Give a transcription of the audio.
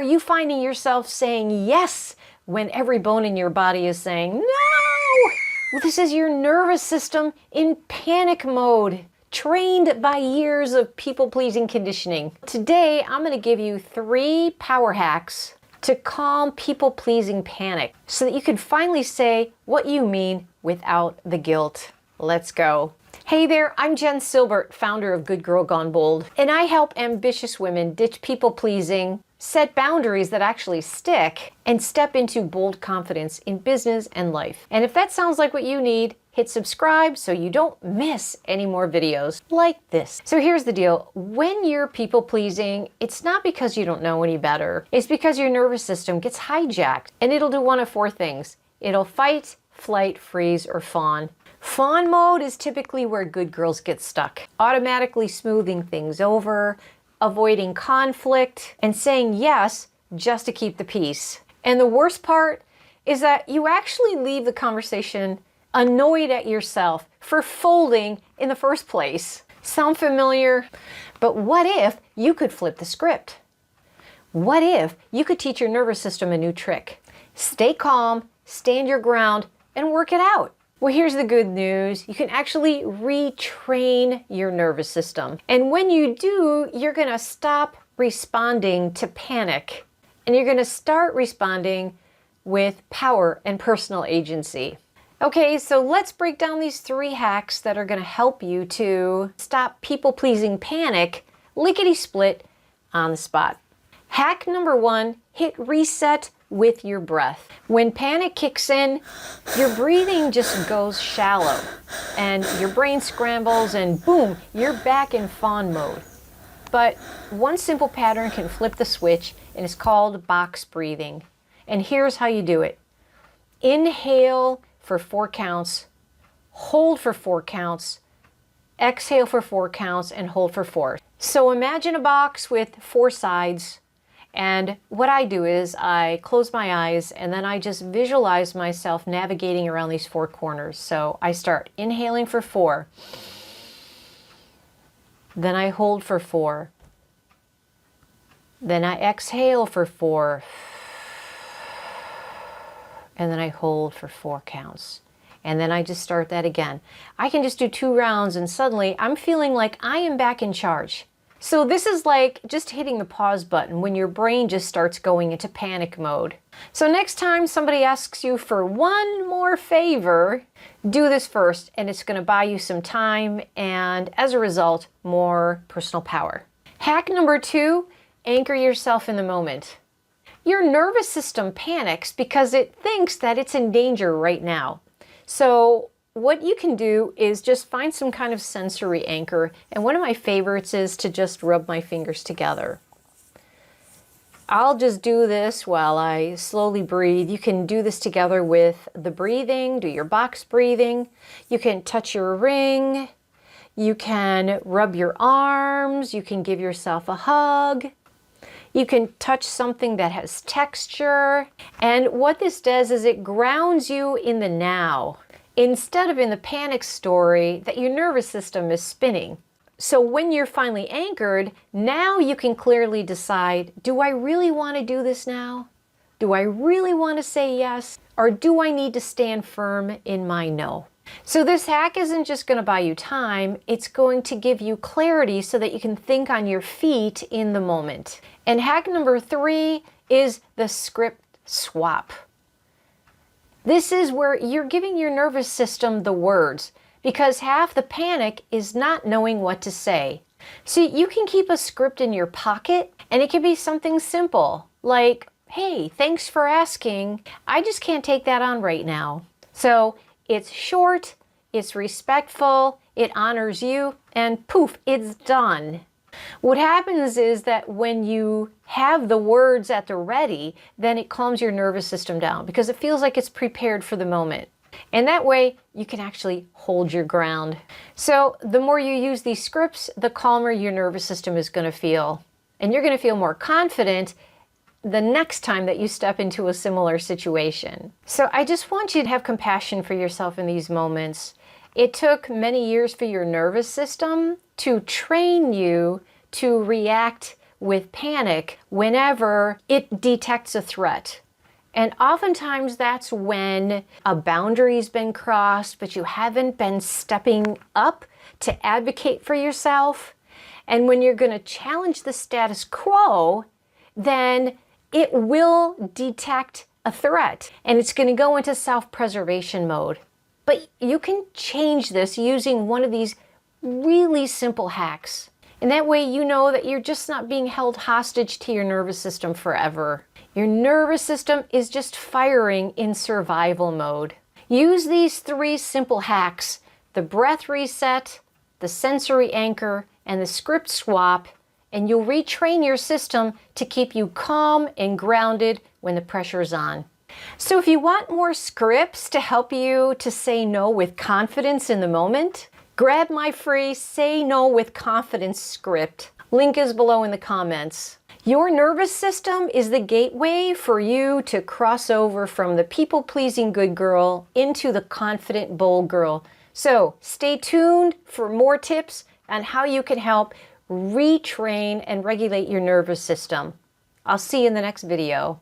Are you finding yourself saying yes when every bone in your body is saying no? Well, this is your nervous system in panic mode, trained by years of people-pleasing conditioning. Today, I'm going to give you 3 power hacks to calm people-pleasing panic so that you can finally say what you mean without the guilt. Let's go. Hey there, I'm Jen Silbert, founder of Good Girl Gone Bold, and I help ambitious women ditch people-pleasing, set boundaries that actually stick, and step into bold confidence in business and life. And if that sounds like what you need, hit subscribe so you don't miss any more videos like this. So here's the deal. When you're people-pleasing, it's not because you don't know any better. It's because your nervous system gets hijacked, and it'll do one of 4 things. It'll fight, flight, freeze, or fawn. Fawn mode is typically where good girls get stuck, automatically smoothing things over, avoiding conflict, and saying yes just to keep the peace. And the worst part is that you actually leave the conversation annoyed at yourself for folding in the first place. Sound familiar? But what if you could flip the script? What if you could teach your nervous system a new trick? Stay calm, stand your ground, and work it out. Well, here's the good news. You can actually retrain your nervous system. And when you do, you're going to stop responding to panic. And you're going to start responding with power and personal agency. Okay, so let's break down these 3 hacks that are going to help you to stop people-pleasing panic lickety-split on the spot. Hack number 1, hit reset with your breath. When panic kicks in, your breathing just goes shallow and your brain scrambles and boom, you're back in fawn mode. But one simple pattern can flip the switch, and it's called box breathing. And here's how you do it. Inhale for 4 counts, hold for 4 counts, exhale for 4 counts, and hold for 4. So imagine a box with 4 sides. And what I do is I close my eyes and then I just visualize myself navigating around these 4 corners. So I start inhaling for 4. Then I hold for 4. Then I exhale for 4. And then I hold for 4 counts. And then I just start that again. I can just do 2 rounds and suddenly I'm feeling like I am back in charge. So this is like just hitting the pause button when your brain just starts going into panic mode. So next time somebody asks you for one more favor, do this first, and it's going to buy you some time and, as a result, more personal power. Hack number 2, anchor yourself in the moment. Your nervous system panics because it thinks that it's in danger right now. So what you can do is just find some kind of sensory anchor, and one of my favorites is to just rub my fingers together. I'll just do this while I slowly breathe. You can do this together with the breathing, do your box breathing. You can touch your ring. You can rub your arms. You can give yourself a hug. You can touch something that has texture. And what this does is it grounds you in the now, instead of in the panic story that your nervous system is spinning. So when you're finally anchored, now you can clearly decide, do I really want to do this now? Do I really want to say yes? Or do I need to stand firm in my no? So this hack isn't just going to buy you time, it's going to give you clarity so that you can think on your feet in the moment. And hack number 3 is the script swap. This is where you're giving your nervous system the words, because half the panic is not knowing what to say. See, you can keep a script in your pocket, and it can be something simple, like, hey, thanks for asking. I just can't take that on right now. So it's short, it's respectful, it honors you, and poof, it's done. What happens is that when you have the words at the ready, then it calms your nervous system down because it feels like it's prepared for the moment. And that way you can actually hold your ground. So the more you use these scripts, the calmer your nervous system is going to feel. And you're going to feel more confident the next time that you step into a similar situation. So I just want you to have compassion for yourself in these moments. It took many years for your nervous system to train you to react with panic whenever it detects a threat. And oftentimes that's when a boundary's been crossed, but you haven't been stepping up to advocate for yourself. And when you're going to challenge the status quo, then it will detect a threat and it's going to go into self-preservation mode. But you can change this using one of these really simple hacks. And that way you know that you're just not being held hostage to your nervous system forever. Your nervous system is just firing in survival mode. Use these 3 simple hacks: the breath reset, the sensory anchor, and the script swap, and you'll retrain your system to keep you calm and grounded when the pressure's on. So if you want more scripts to help you to say no with confidence in the moment, grab my free Say No with Confidence script. Link is below in the comments. Your nervous system is the gateway for you to cross over from the people-pleasing good girl into the confident bold girl. So stay tuned for more tips on how you can help retrain and regulate your nervous system. I'll see you in the next video.